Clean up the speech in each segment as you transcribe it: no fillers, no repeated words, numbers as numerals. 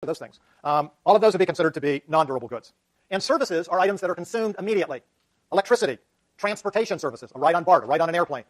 those things. All of those would be considered to be non-durable goods. And services are items that are consumed immediately. Electricity, transportation services, a ride on BART, a ride on an airplane,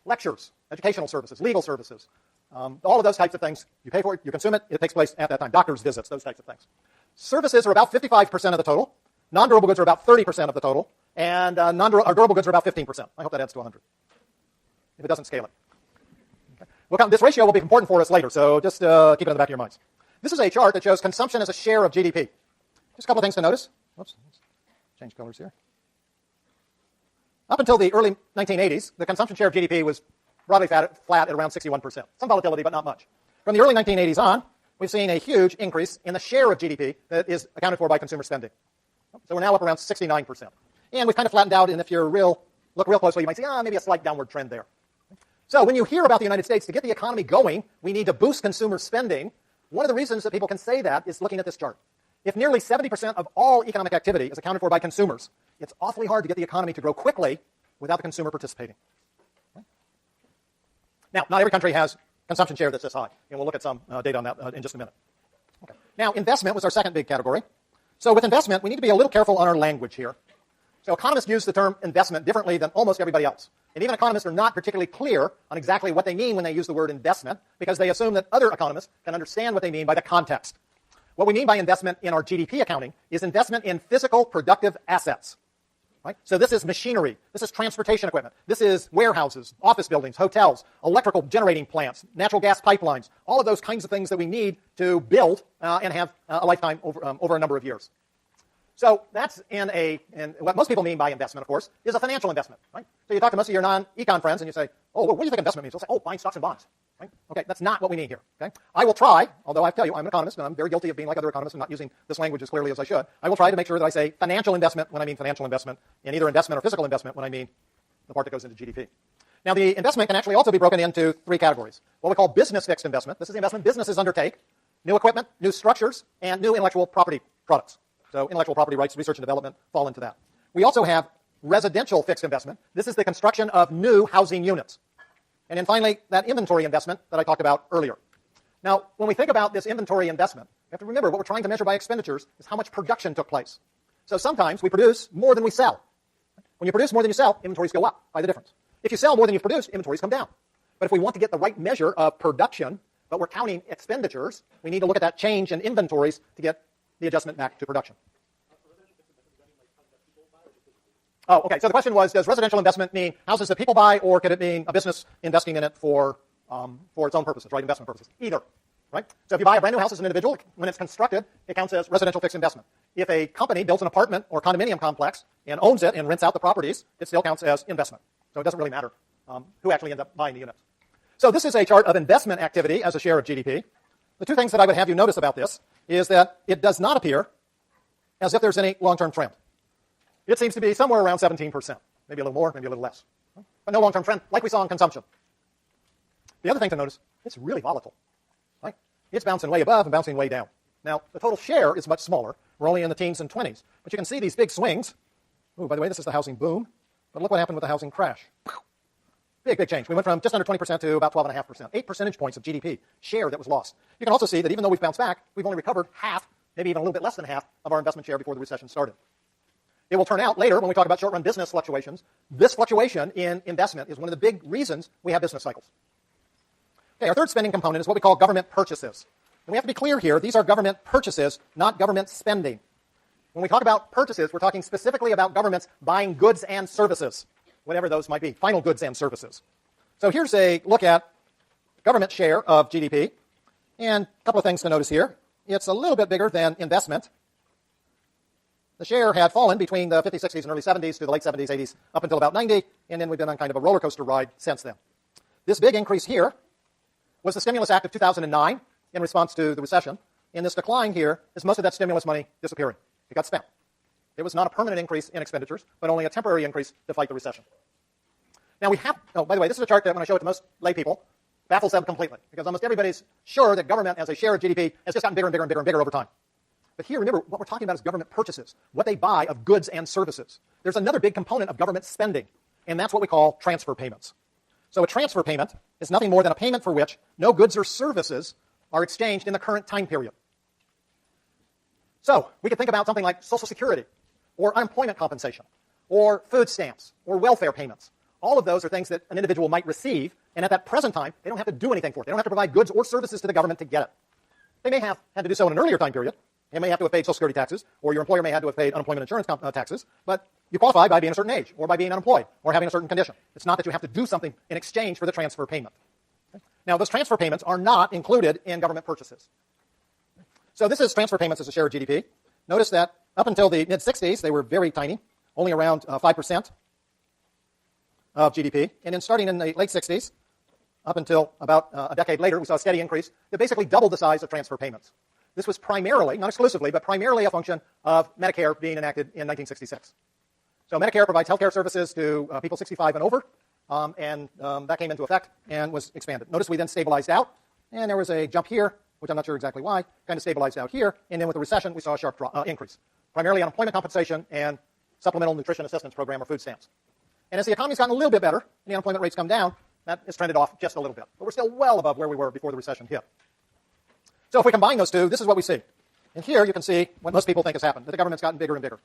lectures, educational services, legal services, all of those types of things. You pay for it, you consume it, it takes place at that time. Doctor's visits, those types of things. Services are about 55% of the total. Non-durable goods are about 30% of the total. And durable goods are about 15%. I hope that adds to 100. If it doesn't, scale it. Okay. This ratio will be important for us later, so just keep it in the back of your minds. This is a chart that shows consumption as a share of GDP. Just a couple of things to notice. Whoops, let's change colors here. Up until the early 1980s, the consumption share of GDP was broadly flat at around 61%. Some volatility, but not much. From the early 1980s on, we've seen a huge increase in the share of GDP that is accounted for by consumer spending. So we're now up around 69%. And we've kind of flattened out, and if you look real closely, you might see, maybe a slight downward trend there. So when you hear about the United States, to get the economy going, we need to boost consumer spending. One of the reasons that people can say that is looking at this chart. If nearly 70% of all economic activity is accounted for by consumers, it's awfully hard to get the economy to grow quickly without the consumer participating. Okay? Now, not every country has consumption share that's this high, and we'll look at some data on that in just a minute. Okay. Now, investment was our second big category. So with investment, we need to be a little careful on our language here. So economists use the term investment differently than almost everybody else. And even economists are not particularly clear on exactly what they mean when they use the word investment, because they assume that other economists can understand what they mean by the context. What we mean by investment in our GDP accounting is investment in physical productive assets. Right? So this is machinery. This is transportation equipment. This is warehouses, office buildings, hotels, electrical generating plants, natural gas pipelines, all of those kinds of things that we need to build and have a lifetime over a number of years. So that's and what most people mean by investment, of course, is a financial investment. Right? So you talk to most of your non-econ friends and you say, what do you think investment means? They'll say, buying stocks and bonds. Right? Okay, that's not what we mean here. Okay? I will try, although I tell you I'm an economist and I'm very guilty of being like other economists and not using this language as clearly as I should. I will try to make sure that I say financial investment when I mean financial investment, and either investment or physical investment when I mean the part that goes into GDP. Now, the investment can actually also be broken into three categories. What we call business fixed investment. This is the investment businesses undertake. New equipment, new structures, and new intellectual property products. So intellectual property rights, research and development fall into that. We also have residential fixed investment. This is the construction of new housing units. And then finally, that inventory investment that I talked about earlier. Now, when we think about this inventory investment, we have to remember what we're trying to measure by expenditures is how much production took place. So sometimes we produce more than we sell. When you produce more than you sell, inventories go up by the difference. If you sell more than you've produced, inventories come down. But if we want to get the right measure of production, but we're counting expenditures, we need to look at that change in inventories to get the adjustment back to production. Oh, okay. So the question was, does residential investment mean houses that people buy, or could it mean a business investing in it for its own purposes, right? Investment purposes. Either, right? So if you buy a brand new house as an individual, when it's constructed, it counts as residential fixed investment. If a company builds an apartment or condominium complex and owns it and rents out the properties, it still counts as investment. So it doesn't really matter who actually ends up buying the units. So this is a chart of investment activity as a share of GDP. The two things that I would have you notice about this is that it does not appear as if there's any long-term trend. It seems to be somewhere around 17%, maybe a little more, maybe a little less. But no long-term trend like we saw in consumption. The other thing to notice, it's really volatile. Right? It's bouncing way above and bouncing way down. Now, the total share is much smaller. We're only in the teens and 20s. But you can see these big swings. Oh, by the way, this is the housing boom. But look what happened with the housing crash. Big, big change. We went from just under 20% to about 12.5%. 8 percentage points of GDP share that was lost. You can also see that even though we've bounced back, we've only recovered half, maybe even a little bit less than half of our investment share before the recession started. It will turn out later when we talk about short-run business fluctuations, this fluctuation in investment is one of the big reasons we have business cycles. Okay, our third spending component is what we call government purchases. And we have to be clear here, these are government purchases, not government spending. When we talk about purchases, we're talking specifically about governments buying goods and services, whatever those might be, final goods and services. So here's a look at government share of GDP. And a couple of things to notice here. It's a little bit bigger than investment. The share had fallen between the 50s, 60s, and early 70s to the late 70s, 80s, up until about 90, and then we've been on kind of a roller coaster ride since then. This big increase here was the Stimulus Act of 2009 in response to the recession, and this decline here is most of that stimulus money disappearing. It got spent. It was not a permanent increase in expenditures, but only a temporary increase to fight the recession. Now we have, oh, by the way, this is a chart that when I show it to most lay people, baffles them completely, because almost everybody's sure that government as a share of GDP has just gotten bigger and bigger and bigger and bigger over time. But here, remember, what we're talking about is government purchases, what they buy of goods and services. There's another big component of government spending, and that's what we call transfer payments. So a transfer payment is nothing more than a payment for which no goods or services are exchanged in the current time period. So we could think about something like Social Security or unemployment compensation or food stamps or welfare payments. All of those are things that an individual might receive, and at that present time, they don't have to do anything for it. They don't have to provide goods or services to the government to get it. They may have had to do so in an earlier time period. They may have to have paid Social Security taxes, or your employer may have to have paid unemployment insurance taxes, but you qualify by being a certain age, or by being unemployed, or having a certain condition. It's not that you have to do something in exchange for the transfer payment. Okay? Now, those transfer payments are not included in government purchases. So this is transfer payments as a share of GDP. Notice that up until the mid-60s, they were very tiny, only around 5% of GDP. And then starting in the late 60s, up until about a decade later, we saw a steady increase that basically doubled the size of transfer payments. This was primarily, not exclusively, but primarily a function of Medicare being enacted in 1966. So Medicare provides health care services to people 65 and over, and that came into effect and was expanded. Notice we then stabilized out, and there was a jump here, which I'm not sure exactly why, kind of stabilized out here, and then with the recession, we saw a sharp increase, primarily on employment compensation and supplemental nutrition assistance program or food stamps. And as the economy's gotten a little bit better, and the unemployment rates come down, that has trended off just a little bit. But we're still well above where we were before the recession hit. So if we combine those two, this is what we see. And here you can see what most people think has happened, that the government's gotten bigger and bigger.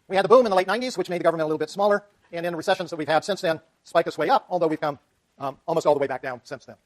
We had the boom in the late 90s, which made the government a little bit smaller, and in the recessions that we've had since then, spiked us way up, although we've come almost all the way back down since then.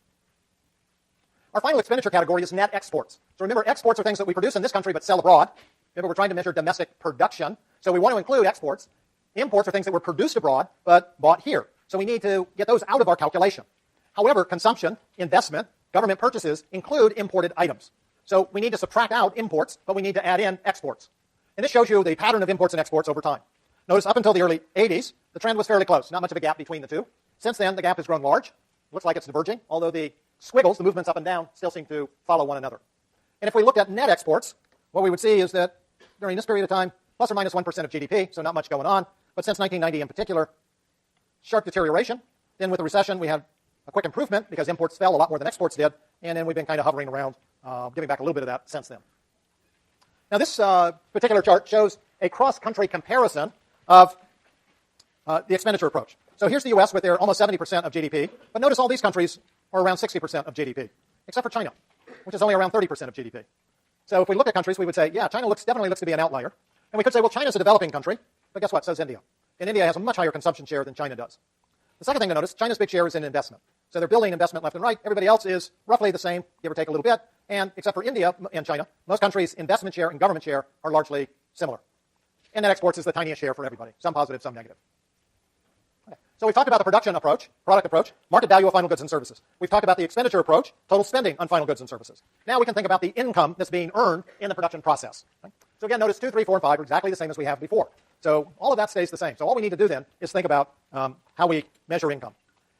Our final expenditure category is net exports. So remember, exports are things that we produce in this country but sell abroad. Remember, we're trying to measure domestic production, so we want to include exports. Imports are things that were produced abroad but bought here. So we need to get those out of our calculation. However, consumption, investment, government purchases include imported items. So we need to subtract out imports, but we need to add in exports. And this shows you the pattern of imports and exports over time. Notice up until the early 80s, the trend was fairly close, not much of a gap between the two. Since then, the gap has grown large. Looks like it's diverging, although the squiggles, the movements up and down, still seem to follow one another. And if we looked at net exports, what we would see is that during this period of time, plus or minus 1% of GDP, so not much going on. But since 1990 in particular, sharp deterioration. Then with the recession, we had a quick improvement because imports fell a lot more than exports did. And then we've been kind of hovering around, giving back a little bit of that since then. Now this particular chart shows a cross-country comparison of the expenditure approach. So here's the U.S. with their almost 70% of GDP. But notice all these countries are around 60% of GDP, except for China, which is only around 30% of GDP. So if we look at countries, we would say, yeah, China definitely looks to be an outlier. And we could say, well, China's a developing country. But guess what? So is India. And India has a much higher consumption share than China does. The second thing to notice, China's big share is in investment. So they're building investment left and right. Everybody else is roughly the same, give or take a little bit. And except for India and China, most countries' investment share and government share are largely similar. And net exports is the tiniest share for everybody, some positive, some negative. Okay. So we've talked about the production approach, product approach, market value of final goods and services. We've talked about the expenditure approach, total spending on final goods and services. Now we can think about the income that's being earned in the production process. Okay. So again, notice 2, 3, 4, and 5 are exactly the same as we have before. So all of that stays the same. So all we need to do then is think about how we measure income.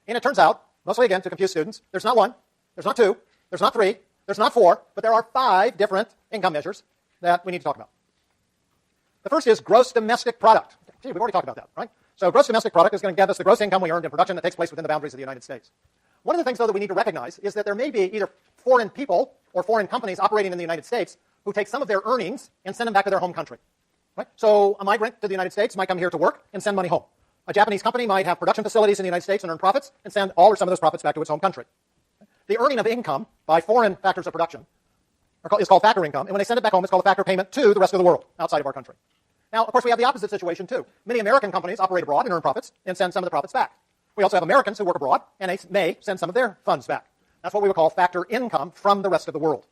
And it turns out, mostly again to confuse students, there's not 1, there's not 2, there's not 3, there's not 4, but there are 5 different income measures that we need to talk about. The first is gross domestic product. Gee, we've already talked about that, right? So gross domestic product is going to give us the gross income we earned in production that takes place within the boundaries of the United States. One of the things, though, that we need to recognize is that there may be either foreign people or foreign companies operating in the United States who take some of their earnings and send them back to their home country. Right? So a migrant to the United States might come here to work and send money home. A Japanese company might have production facilities in the United States and earn profits and send all or some of those profits back to its home country. The earning of income by foreign factors of production is called factor income, and when they send it back home, it's called a factor payment to the rest of the world outside of our country. Now, of course, we have the opposite situation, too. Many American companies operate abroad and earn profits and send some of the profits back. We also have Americans who work abroad, and they may send some of their funds back. That's what we would call factor income from the rest of the world.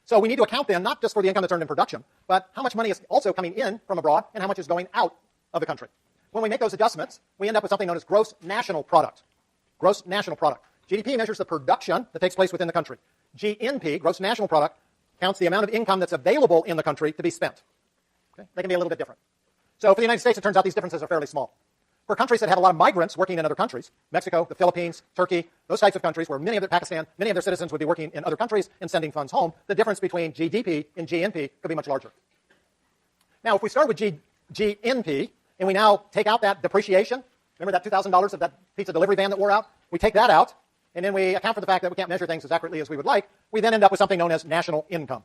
So we need to account then not just for the income that's earned in production, but how much money is also coming in from abroad and how much is going out of the country. When we make those adjustments, we end up with something known as gross national product. Gross national product. GDP measures the production that takes place within the country. GNP, gross national product, counts the amount of income that's available in the country to be spent. Okay? They can be a little bit different. So for the United States, it turns out these differences are fairly small. For countries that have a lot of migrants working in other countries, Mexico, the Philippines, Turkey, those types of countries where Pakistan, many of their citizens would be working in other countries and sending funds home, the difference between GDP and GNP could be much larger. Now, if we start with GNP and we now take out that depreciation, remember that $2,000 of that pizza delivery van that wore out? We take that out, and then we account for the fact that we can't measure things as accurately as we would like. We then end up with something known as national income.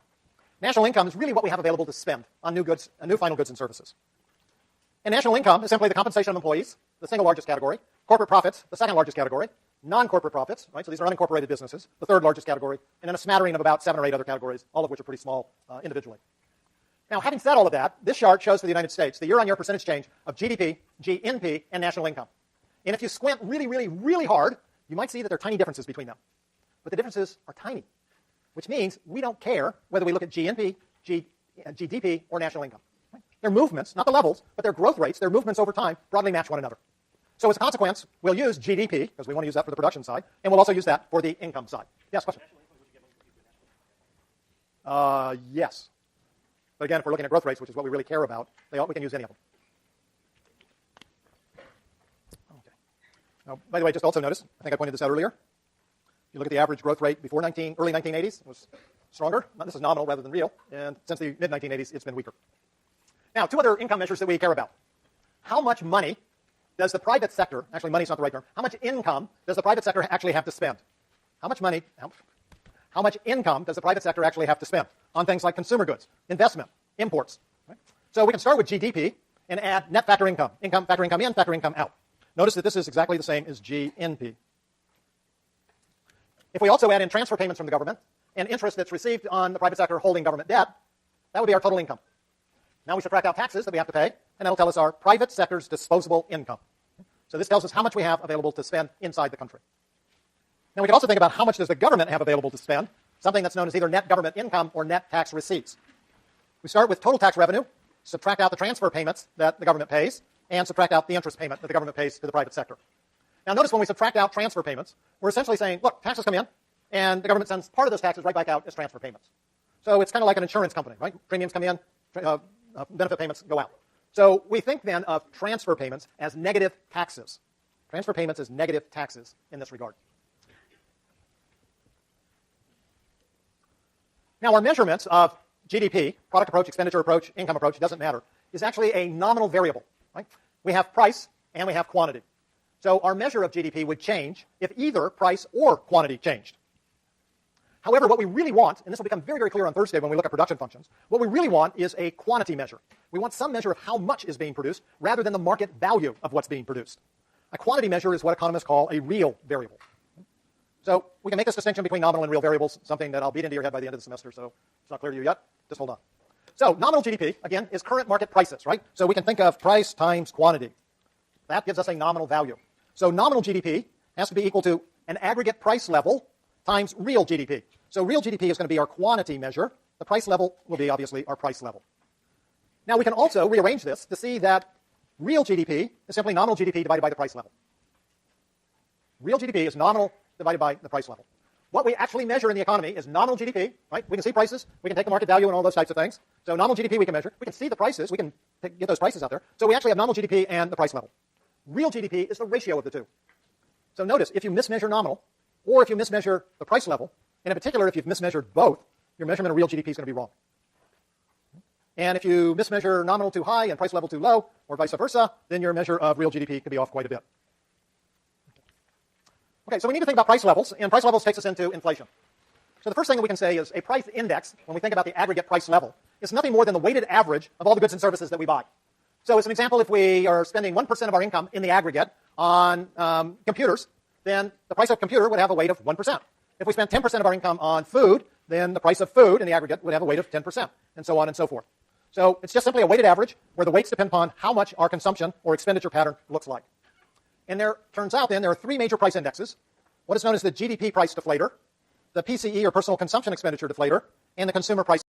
National income is really what we have available to spend on new goods, new final goods and services. And national income is simply the compensation of employees, the single largest category, corporate profits, the second largest category, non-corporate profits, right? So these are unincorporated businesses, the third largest category, and then a smattering of about 7 or 8 other categories, all of which are pretty small individually. Now, having said all of that, this chart shows for the United States the year-on-year percentage change of GDP, GNP, and national income. And if you squint really, really, really hard, you might see that there are tiny differences between them. But the differences are tiny, which means we don't care whether we look at GNP, GDP, or national income. Right? Their movements, not the levels, but their growth rates, their movements over time broadly match one another. So as a consequence, we'll use GDP, because we want to use that for the production side, and we'll also use that for the income side. Yes, question? Yes. But again, if we're looking at growth rates, which is what we really care about, we can use any of them. Okay. Now, by the way, just also notice, I think I pointed this out earlier. If you look at the average growth rate before early 1980s, it was stronger. This is nominal rather than real. And since the mid-1980s, it's been weaker. Now, two other income measures that we care about. How much money does the private sector, actually money is not the right term, how much income does the private sector actually have to spend? How much money, how much income does the private sector actually have to spend on things like consumer goods, investment, imports? Right? So we can start with GDP and add net factor income. Factor income in, factor income out. Notice that this is exactly the same as GNP. If we also add in transfer payments from the government and interest that's received on the private sector holding government debt, that would be our total income. Now we subtract out taxes that we have to pay, and that'll tell us our private sector's disposable income. So this tells us how much we have available to spend inside the country. Now we can also think about how much does the government have available to spend, something that's known as either net government income or net tax receipts. We start with total tax revenue, subtract out the transfer payments that the government pays, and subtract out the interest payment that the government pays to the private sector. Now notice when we subtract out transfer payments, we're essentially saying, look, taxes come in, and the government sends part of those taxes right back out as transfer payments. So it's kind of like an insurance company, right? Premiums come in, benefit payments go out. So we think then of transfer payments as negative taxes. Transfer payments as negative taxes in this regard. Now our measurements of GDP, product approach, expenditure approach, income approach, it doesn't matter, is actually a nominal variable. Right? We have price and we have quantity. So our measure of GDP would change if either price or quantity changed. However, what we really want, and this will become very, very clear on Thursday when we look at production functions, what we really want is a quantity measure. We want some measure of how much is being produced rather than the market value of what's being produced. A quantity measure is what economists call a real variable. So we can make this distinction between nominal and real variables, something that I'll beat into your head by the end of the semester, so it's not clear to you yet. Just hold on. So nominal GDP, again, is current market prices, right? So we can think of price times quantity. That gives us a nominal value. So nominal GDP has to be equal to an aggregate price level times real GDP. So real GDP is going to be our quantity measure. The price level will be, obviously, our price level. Now, we can also rearrange this to see that real GDP is simply nominal GDP divided by the price level. Real GDP is nominal divided by the price level. What we actually measure in the economy is nominal GDP, right? We can see prices. We can take the market value and all those types of things. So nominal GDP we can measure. We can see the prices. We can get those prices out there. So we actually have nominal GDP and the price level. Real GDP is the ratio of the two. So notice, if you mismeasure nominal, or if you mismeasure the price level, and in particular, if you've mismeasured both, your measurement of real GDP is going to be wrong. And if you mismeasure nominal too high and price level too low, or vice versa, then your measure of real GDP could be off quite a bit. Okay, so we need to think about price levels, and price levels takes us into inflation. So the first thing that we can say is a price index, when we think about the aggregate price level, is nothing more than the weighted average of all the goods and services that we buy. So as an example, if we are spending 1% of our income in the aggregate on computers, then the price of a computer would have a weight of 1%. If we spent 10% of our income on food, then the price of food in the aggregate would have a weight of 10%, and so on and so forth. So it's just simply a weighted average where the weights depend upon how much our consumption or expenditure pattern looks like. And there turns out then there are three major price indexes: what is known as the GDP price deflator, the PCE or personal consumption expenditure deflator, and the consumer price